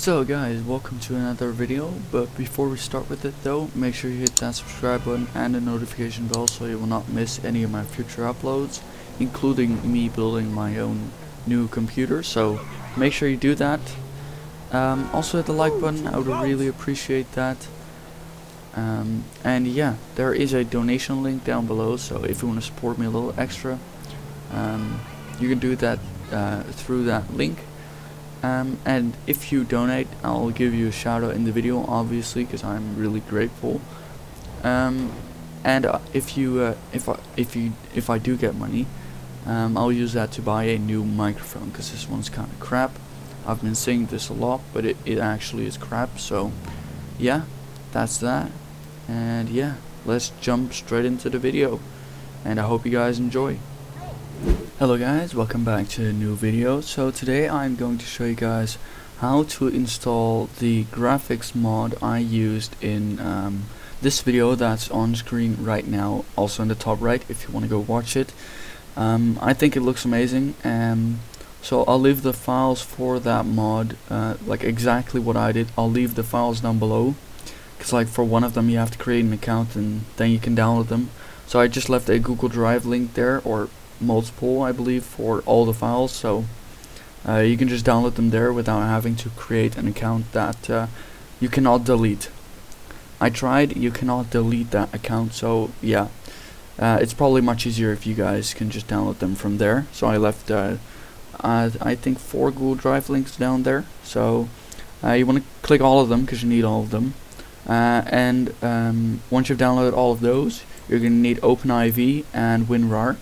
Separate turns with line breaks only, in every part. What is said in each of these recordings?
So guys, welcome to another video, but before we start with it though, make sure you hit that subscribe button and the notification bell so you will not miss any of my future uploads, including me building my own new computer, so make sure you do that. Also hit the like button, I would really appreciate that. And yeah, there is a donation link down below, so if you want to support me a little extra, you can do that through that link. And if you donate, I'll give you a shout out in the video, obviously, because I'm really grateful. And if I do get money, I'll use that to buy a new microphone, because this one's kind of crap. I've been saying this a lot, but it actually is crap. So yeah, that's that. And yeah, let's jump straight into the video, and I hope you guys enjoy. Hello guys, welcome back to a new video. So today I'm going to show you guys how to install the graphics mod I used in this video that's on screen right now, also in the top right if you want to go watch it. I think it looks amazing, so I'll leave the files for that mod, like exactly what I did. I'll leave the files down below, because like for one of them you have to create an account and then you can download them. So I just left a Google Drive link there, or multiple I believe, for all the files, so you can just download them there without having to create an account that you cannot delete. I tried, you cannot delete that account, so yeah, it's probably much easier if you guys can just download them from there. So I left I think 4 Google Drive links down there, so you want to click all of them because you need all of them, and once you've downloaded all of those, you're going to need OpenIV and Winrar.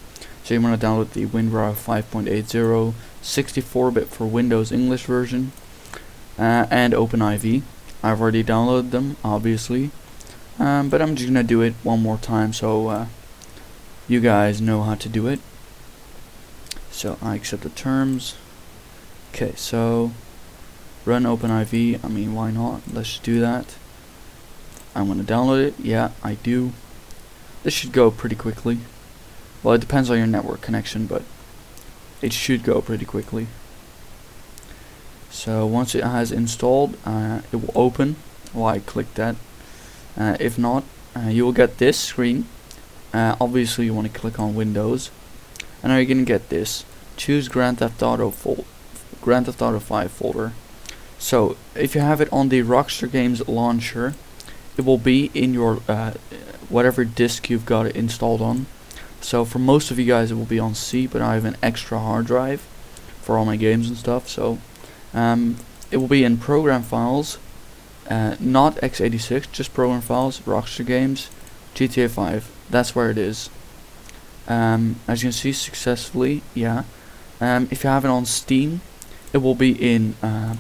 So you want to download the Winrar 5.80 64-bit for Windows English version, and OpenIV. I've already downloaded them, obviously, but I'm just gonna do it one more time so you guys know how to do it. So I accept the terms. Okay, so run OpenIV. I mean, why not? Let's just do that. I'm gonna download it. Yeah, I do. This should go pretty quickly. Well, it depends on your network connection, but it should go pretty quickly. So once it has installed, it will open. Well, I click that. If not, you will get this screen. Obviously you want to click on Windows, and now you're gonna get this. Choose Grand Theft Auto 5 folder. So if you have it on the Rockstar Games launcher, it will be in your whatever disk you've got it installed on. So for most of you guys it will be on C, but I have an extra hard drive for all my games and stuff, so it will be in program files, not x86, just program files, Rockstar Games, GTA 5, that's where it is. As you can see, successfully, yeah. If you have it on Steam, it will be in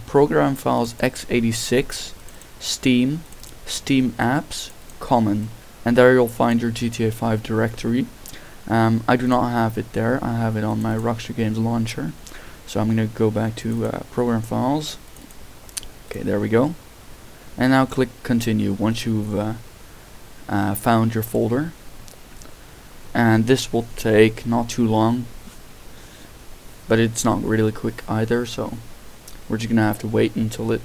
program files x86, Steam, Steam apps, common, and there you'll find your GTA 5 directory. I do not have it there, I have it on my Rockstar Games launcher. So I'm going to go back to program files. Okay, there we go. And now click continue once you've found your folder. And this will take not too long, but it's not really quick either, so we're just going to have to wait until it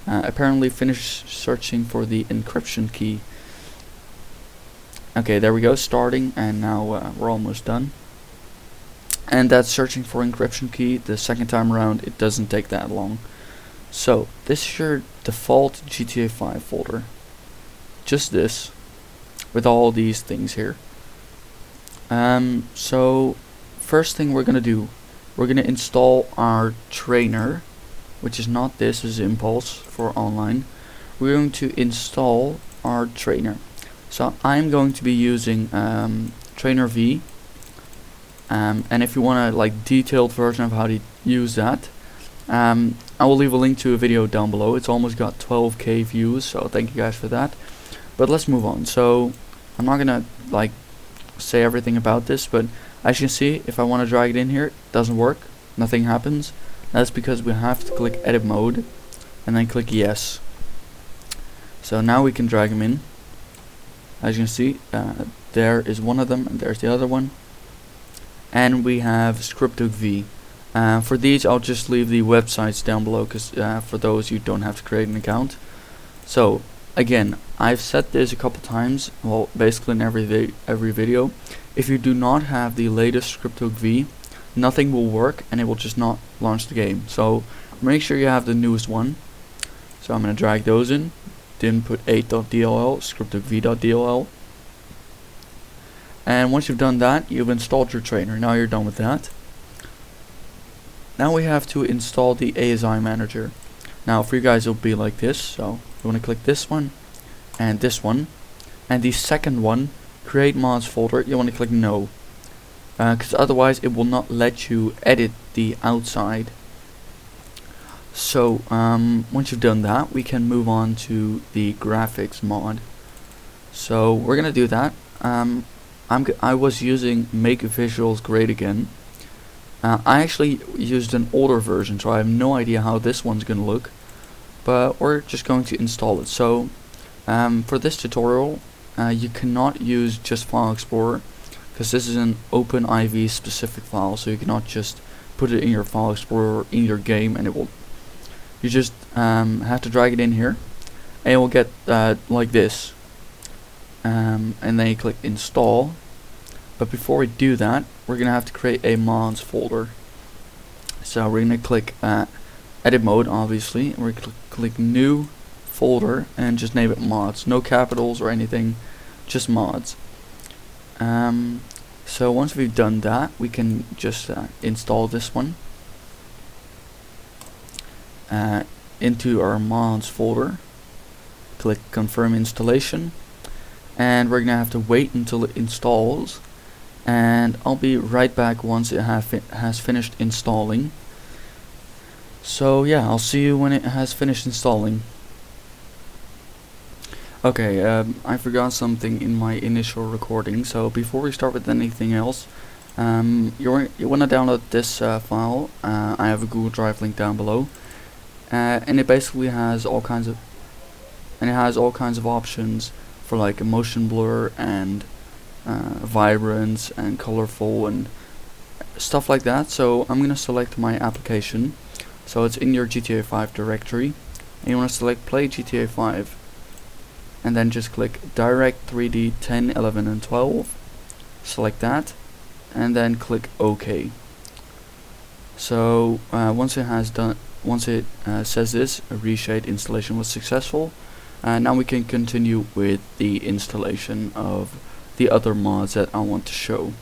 apparently finishes searching for the encryption key. Okay, there we go, starting, and now we're almost done. And that's searching for encryption key. The second time around it doesn't take that long. So this is your default GTA 5 folder. Just this, with all these things here. So first thing we're gonna do, we're gonna install our trainer, which is not this, is Impulse for online. We're going to install our trainer. So I'm going to be using Trainer V, and if you want a like detailed version of how to use that, I will leave a link to a video down below. It's almost got 12k views, so thank you guys for that. But let's move on. So I'm not gonna like say everything about this, but as you can see, if I want to drag it in here, it doesn't work, nothing happens. That's because we have to click edit mode and then click yes. So now we can drag them in. As you can see, there is one of them and there's the other one, and we have script.v. For these I'll just leave the websites down below, because for those you don't have to create an account. So again, I've said this a couple times, well basically in every video, if you do not have the latest CryptoV, nothing will work and it will just not launch the game. So make sure you have the newest one. So I'm going to drag those in, then put 8.dll, CryptoV.dll. And once you've done that, you've installed your trainer. Now you're done with that. Now we have to install the ASI manager. Now for you guys it'll be like this. So you want to click this one and this one, and the second one, create mods folder, you want to click no, because otherwise it will not let you edit the outside. So once you've done that, we can move on to the graphics mod. So we're gonna do that. I was using Make Visuals Great Again. I actually used an older version, so I have no idea how this one's gonna look, but we're just going to install it. So for this tutorial, you cannot use just File Explorer, because this is an OpenIV specific file, so you cannot just put it in your File Explorer in your game and it will. You just have to drag it in here and it will get like this, and then you click install. But before we do that, we're gonna have to create a mods folder. So we're gonna click edit mode, obviously, and we're gonna click new folder and just name it mods. No capitals or anything, just mods. So once we've done that, we can just install this one into our mods folder. Click confirm installation, and we're gonna have to wait until it installs, and I'll be right back once it has finished installing. So yeah, I'll see you when it has finished installing. Okay, I forgot something in my initial recording, so before we start with anything else, you want to download this file. I have a Google Drive link down below, and it basically has all kinds of options for like motion blur and vibrance and colorful and stuff like that. So I'm gonna select my application. So it's in your GTA 5 directory, and you want to select play GTA 5, and then just click direct 3D 10, 11 and 12, select that, and then click OK. So once it says this, a Reshade installation was successful, now we can continue with the installation of the other mods that I want to show.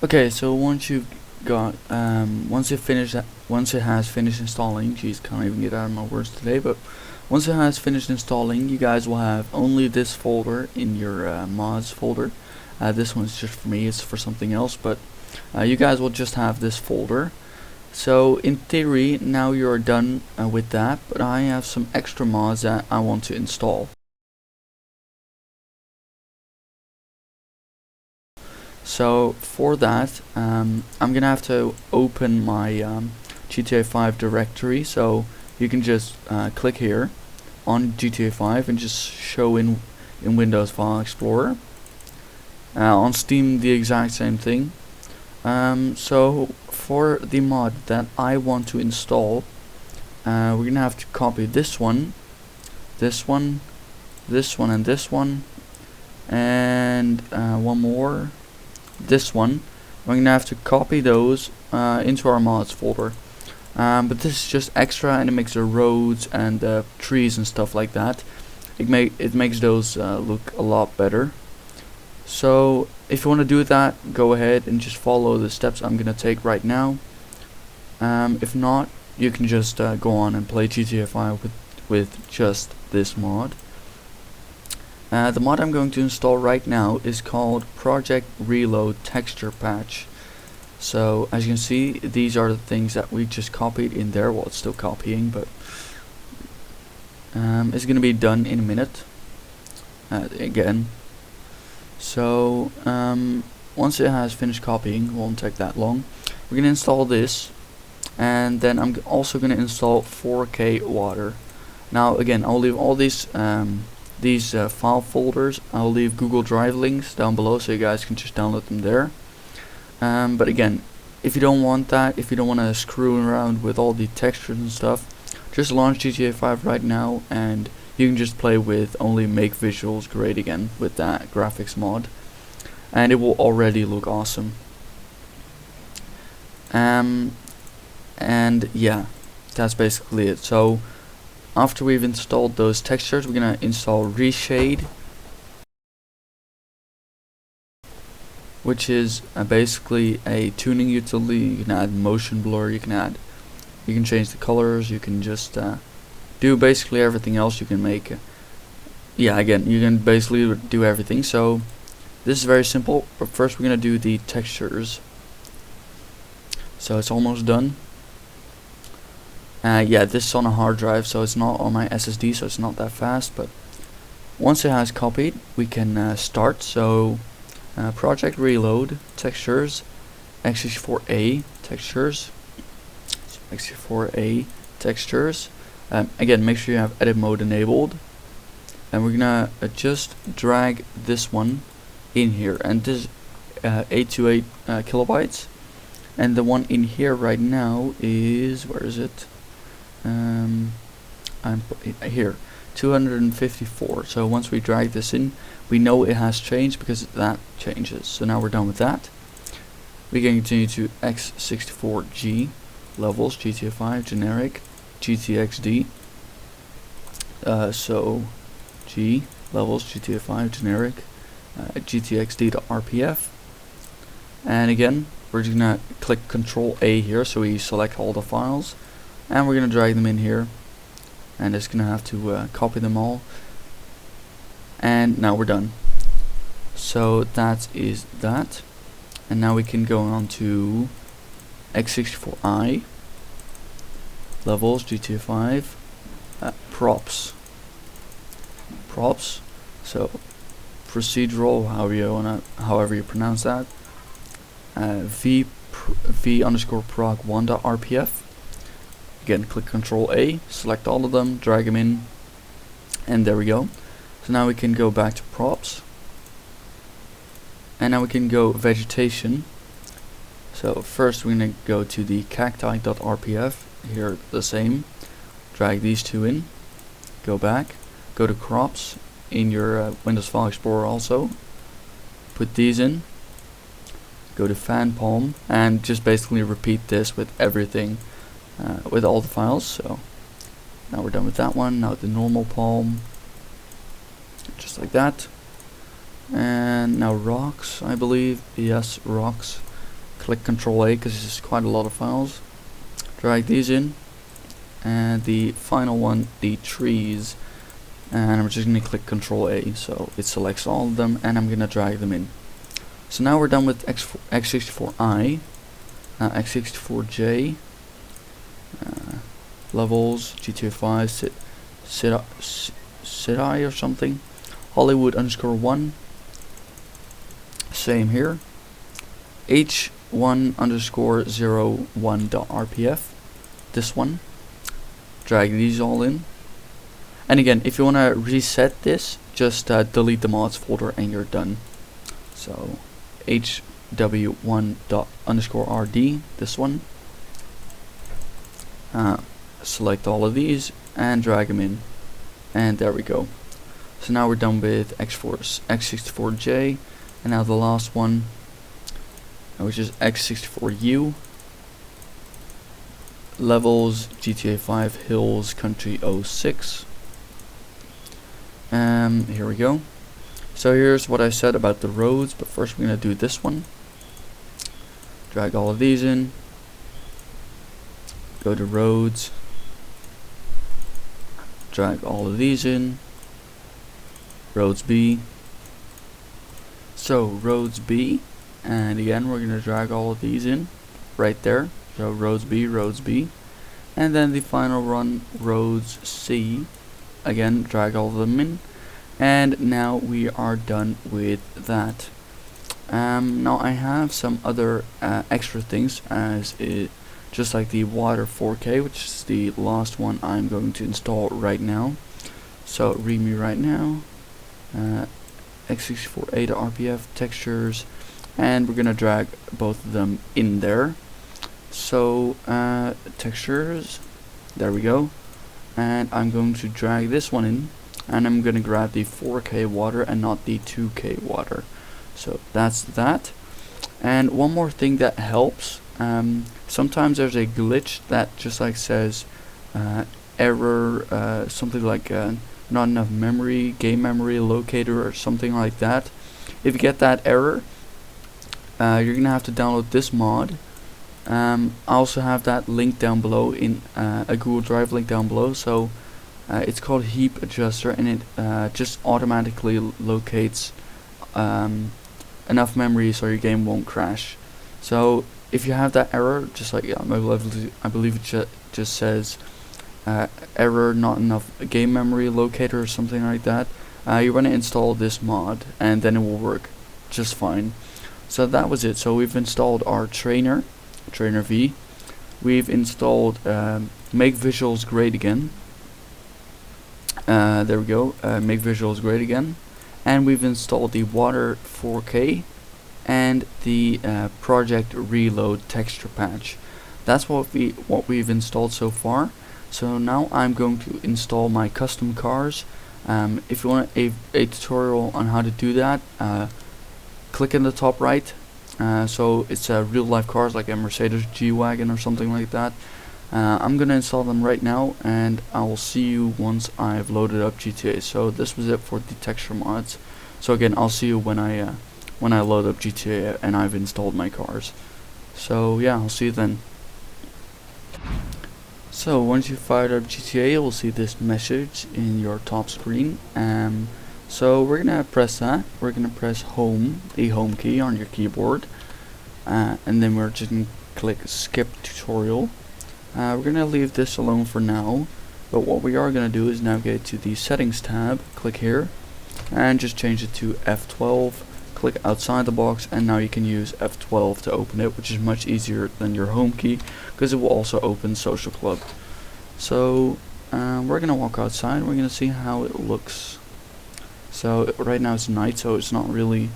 Okay, so once you've got once it has finished installing, geez, can't even get out of my words today, but once it has finished installing, you guys will have only this folder in your mods folder. This one's just for me, it's for something else, but you guys will just have this folder. So in theory, now you're done with that, but I have some extra mods that I want to install. So for that, I'm gonna have to open my GTA 5 directory. So you can just click here on GTA 5 and just show in Windows File Explorer. On Steam, the exact same thing. So for the mod that I want to install, we're gonna have to copy this one, this one, this one, and this one, and one more, this one. We're gonna have to copy those into our mods folder. But this is just extra, and it makes the roads and the trees and stuff like that. It makes those look a lot better. So if you want to do that, go ahead and just follow the steps I'm gonna take right now. If not, you can just go on and play GTA 5 with just this mod. The mod I'm going to install right now is called projectReload texture patch. So as you can see, these are the things that we just copied in there. Well, it's still copying, but it's going to be done in a minute again. So once it has finished copying, it won't take that long. We're going to install this, and then I'm also going to install 4K water. Now again, I'll leave all these file folders, I'll leave Google Drive links down below so you guys can just download them there. But again, if you don't want that, if you don't want to screw around with all the textures and stuff, just launch GTA 5 right now and you can just play with only make visuals great again with that graphics mod, and it will already look awesome. And yeah, that's basically it. So after we've installed those textures, we're gonna install Reshade, which is basically a tuning utility. You can add motion blur, you can change the colors, you can just do basically everything else. You can make yeah, again, you can basically do everything. So this is very simple, but first we're gonna do the textures. So it's almost done. Yeah, this is on a hard drive, so it's not on my SSD, so it's not that fast, but once it has copied, we can start. So projectReload, textures, x64a textures, x64a textures. Again, make sure you have edit mode enabled, and we're gonna just drag this one in here, and this 828 kilobytes, and the one in here right now is, where is it? I'm here, 254. So once we drag this in, we know it has changed because that changes. So now we're done with that. We can continue to x64g levels, GTA 5 generic, GTXD. So G levels, GTA 5 generic, GTXD.rpf. And again, we're just gonna click Control A here, so we select all the files, and we're gonna drag them in here, and it's gonna have to copy them all. And now we're done. So that is that, and now we can go on to x64i levels, GTA 5, props. So procedural, however you pronounce that. v underscore prog 1.rpf. Again, click Control A, select all of them, drag them in, and there we go. So now we can go back to props, and now we can go vegetation. So first we're gonna go to the cacti.rpf. Here the same. Drag these two in. Go back. Go to crops in your Windows File Explorer also. Put these in. Go to fan palm and just basically repeat this with everything, with all the files. So now we're done with that one. Now the normal palm, just like that. And now rocks, I believe. Yes, rocks. Click Control A because this is quite a lot of files. Drag these in, and the final one, the trees, and I'm just going to click Control A so it selects all of them, and I'm going to drag them in. So now we're done with x64i, x64j, levels, GTA 5, SIDI or something, Hollywood underscore 1, same here, h1 underscore 01.rpf, this one, drag these all in. And again, if you want to reset this, just delete the mods folder and you're done. So hw1 underscore rd, this one, select all of these and drag them in, and there we go. So now we're done with x64j, and now the last one, which is x64u, levels, GTA 5 hills, country 06. Here we go. So here's what I said about the roads, but first we're going to do this one. Drag all of these in, go to roads, drag all of these in, roads B. So roads B, and again we're going to drag all of these in right there. So roads B, and then the final run, roads C. Again, drag all of them in, and now we are done with that. Now I have some other extra things, as it, just like the water 4K, which is the last one I'm going to install right now. So readme right now, x64a to rpf textures, and we're gonna drag both of them in there. So textures, there we go, and I'm going to drag this one in, and I'm gonna grab the 4K water and not the 2K water. So that's that. And one more thing that helps, sometimes there's a glitch that just like says error, something like not enough memory, game memory locator or something like that. If you get that error, you're gonna have to download this mod. I also have that link down below in a Google Drive link down below. So it's called HeapAdjuster, and it just automatically locates enough memory so your game won't crash. So if you have that error, just like I believe it just says error, not enough game memory locator or something like that, you want to install this mod and then it will work just fine. So that was it. So we've installed our trainer V. We've installed make visuals great again. There we go, make visuals great again. And we've installed the water 4K and the projectReload texture patch. That's what we've installed so far. So now I'm going to install my custom cars. If you want a tutorial on how to do that, click in the top right. So it's real life cars like a Mercedes G-Wagon or something like that. I'm gonna install them right now, and I will see you once I've loaded up GTA. So this was it for the texture mods. So again, I'll see you when I load up GTA and I've installed my cars. So yeah, I'll see you then. So once you fired up GTA, you'll see this message in your top screen. So we're gonna press that. We're gonna press home, the home key on your keyboard, and then we're just gonna click skip tutorial. We're gonna leave this alone for now, but what we are gonna do is navigate to the settings tab, click here, and just change it to F12. Click outside the box, and now you can use F12 to open it, which is much easier than your home key because it will also open Social Club. So we're gonna walk outside. We're gonna see how it looks. So right now it's night, so it's not really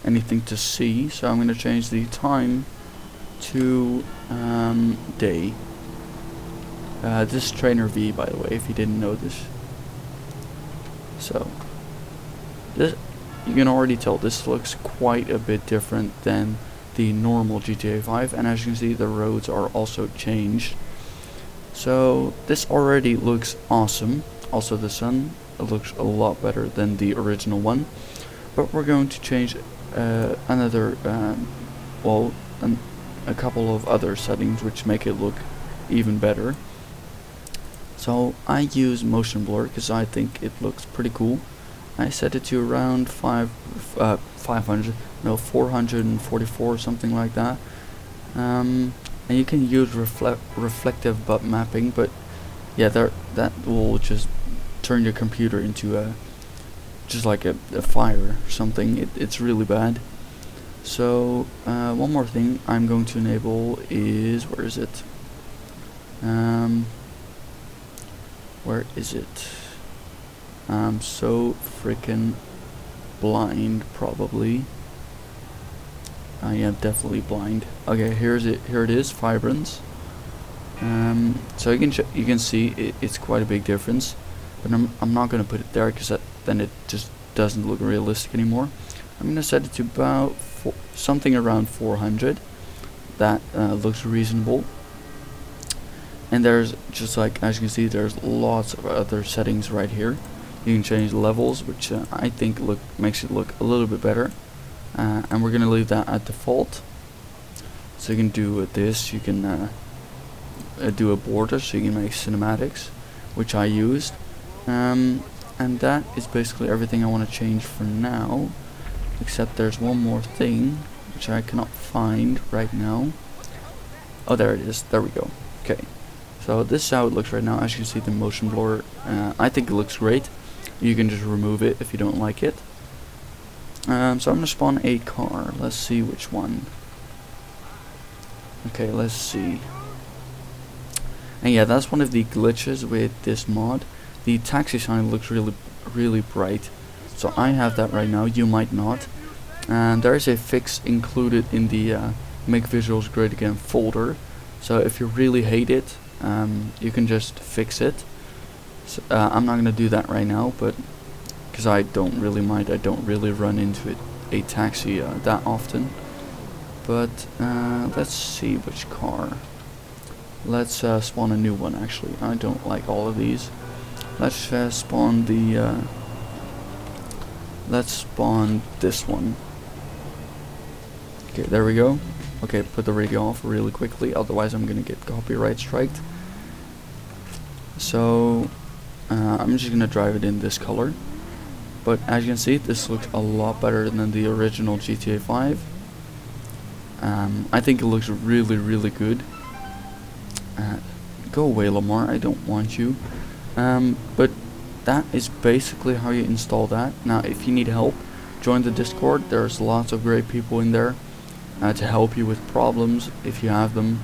anything to see. So I'm gonna change the time to day. This is Trainer V, by the way, if you didn't know this. So this, you can already tell this looks quite a bit different than the normal GTA 5, and as you can see, the roads are also changed. So this already looks awesome. Also the sun, it looks a lot better than the original one. But we're going to change another, a couple of other settings which make it look even better. So I use motion blur because I think it looks pretty cool. I set it to around 444 or something like that. And you can use reflective butt mapping, but yeah, that will just turn your computer into just like a fire or something. It's really bad. So one more thing I'm going to enable is, where is it? Where is it? I'm so freaking blind, probably. I am definitely blind. Okay, here it is, vibrance. So you can see it's quite a big difference, but I'm not gonna put it there because then it just doesn't look realistic anymore. I'm gonna set it to about something around 400. That looks reasonable. And there's just like, as you can see, there's lots of other settings right here. You can change levels, which I think makes it look a little bit better. And we're gonna leave that at default. So you can do this. You can do a border, so you can make cinematics, which I used. And that is basically everything I want to change for now. Except there's one more thing, which I cannot find right now. Oh, there it is. There we go. Okay. So this is how it looks right now. As you can see, the motion blur, I think it looks great. You can just remove it if you don't like it. So I'm going to spawn a car. Let's see which one. Okay, let's see. And yeah, that's one of the glitches with this mod. The taxi sign looks really bright. So I have that right now, you might not. And there is a fix included in the Make Visuals Great Again folder. So if you really hate it, you can just fix it. So, I'm not gonna do that right now, but because I don't really mind, I don't really run into a taxi that often. But let's see which car. Let's spawn a new one. Actually, I don't like all of these. Let's spawn the. Let's spawn this one. Okay, there we go. Okay, put the radio off really quickly, otherwise I'm gonna get copyright striked. So I'm just gonna drive it in this color. But as you can see, this looks a lot better than the original GTA 5. I think it looks really, really good. Go away, Lamar, I don't want you. But that is basically how you install that. Now, if you need help, join the Discord. There's lots of great people in there to help you with problems if you have them.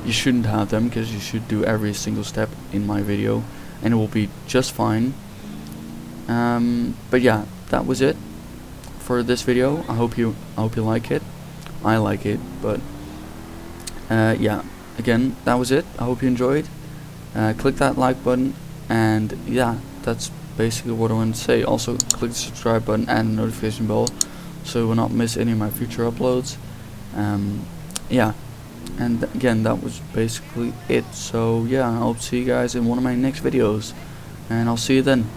You shouldn't have them, because you should do every single step in my video and it will be just fine. But yeah, that was it for this video. I hope you like it. I like it, but yeah, again, that was it. I hope you enjoyed. Click that like button, and yeah, that's basically what I want to say. Also, click the subscribe button and the notification bell so you will not miss any of my future uploads. Yeah, and again, that was basically it. So yeah, I hope to see you guys in one of my next videos, and I'll see you then.